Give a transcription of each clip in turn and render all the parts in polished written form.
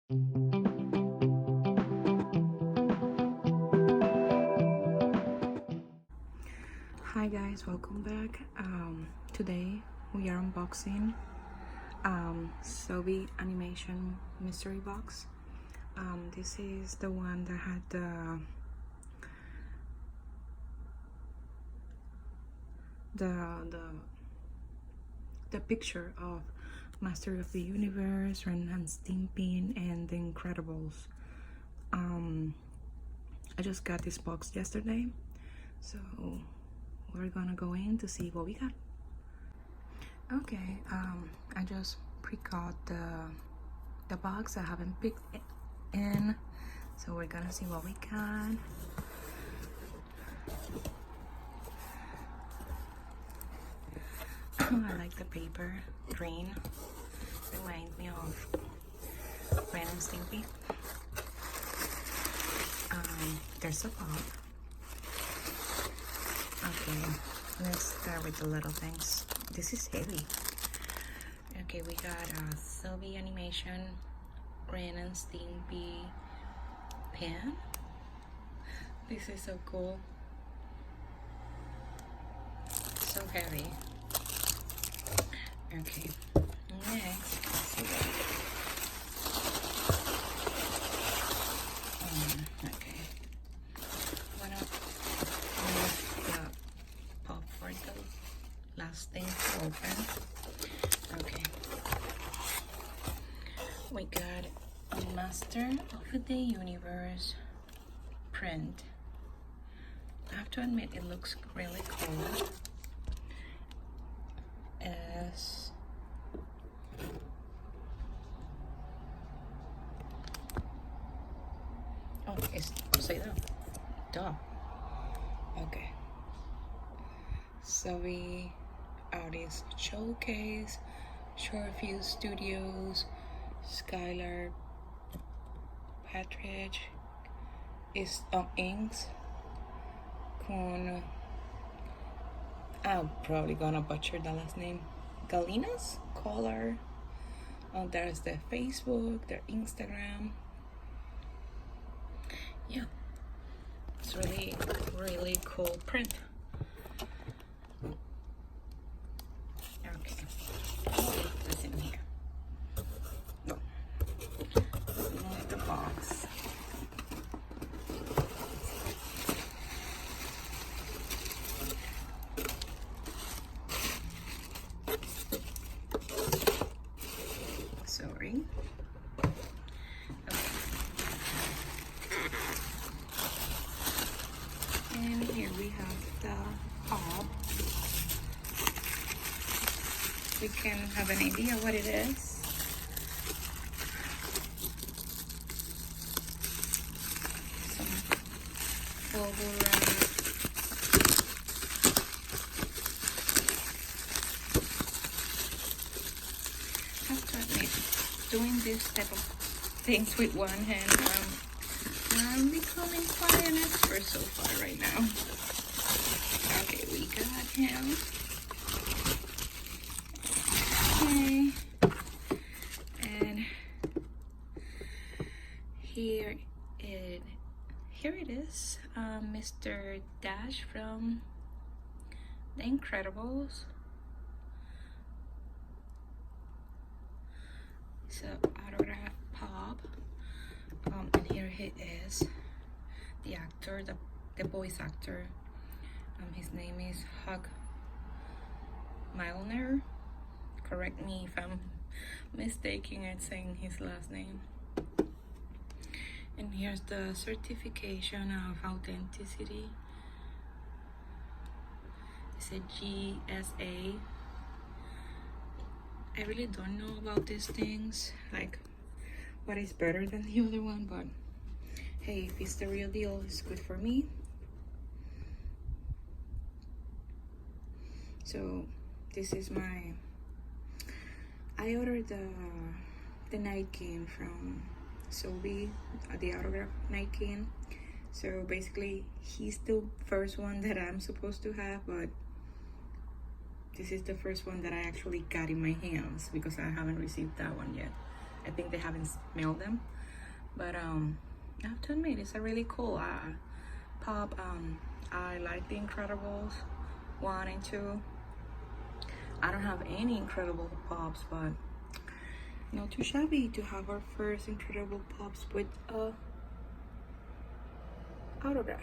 Hi guys, welcome back. Today we are unboxing Zobie Animation Mystery Box. This is the one that had the picture of Master of the Universe, Ren and Stimpy, and The Incredibles. I just got this box yesterday, so we're gonna go in to see what we got. Okay, I just pre-got the box. I haven't picked it in, so we're gonna see what we got. I like the paper, green. Reminds me of Ren and Stimpy. There's a pop. Okay, let's start with the little things. This is heavy. Okay, we got a Zobie Animation Ren and Stimpy pen. This is so cool. So heavy. Okay, next, let's see what okay. I'm gonna move the pop for the last thing to open. Okay. We got a Master of the Universe print. I have to admit, it looks really cool. As oh, it's upside down. Duh. Okay. Zobie Artist Showcase, Shoreview Studios, Skylar Patridge is inks. Con I'm probably gonna butcher the last name. Galina's Color. There's their Facebook, their Instagram. Yeah, it's really cool print. Okay, what's in here? No, remove the box. Sorry. And here we have the pop. We can have an idea what it is. Some bubble wrap. I have to admit, doing this type of things with one hand, I'm becoming quite an expert so far right now. Okay, we got him. Okay, and here it is, Mr. Dash from The Incredibles. So autograph pop, and here he is, the actor, the voice actor. His name is Hugh Milner. Correct me if I'm mistaking at saying his last name. And here's the certification of authenticity. It's a GSA. I really don't know about these things, like what is better than the other one, but hey, if it's the real deal, it's good for me. So this is I ordered the night cane from Zobie, the autograph night cane. So basically he's the first one that I'm supposed to have, but this is the first one that I actually got in my hands because I haven't received that one yet. I think they haven't mailed them, but I have to admit, it's a really cool pop. I like the Incredibles 1 and 2. I don't have any Incredible Pops, but not too shabby to have our first Incredible Pops with a autograph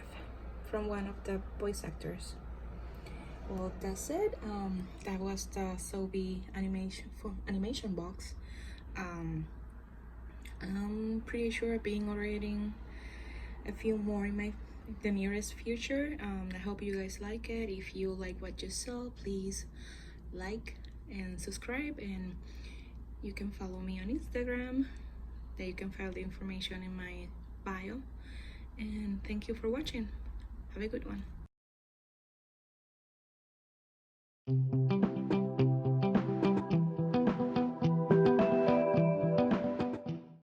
from one of the voice actors. Well, that's it. That was the Zobie Animation Box. I'm pretty sure being ordering a few more in the nearest future. I hope you guys like it. If you like what you saw, please like and subscribe, and you can follow me on Instagram. That you can find the information in my bio. And thank you for watching. Have a good one.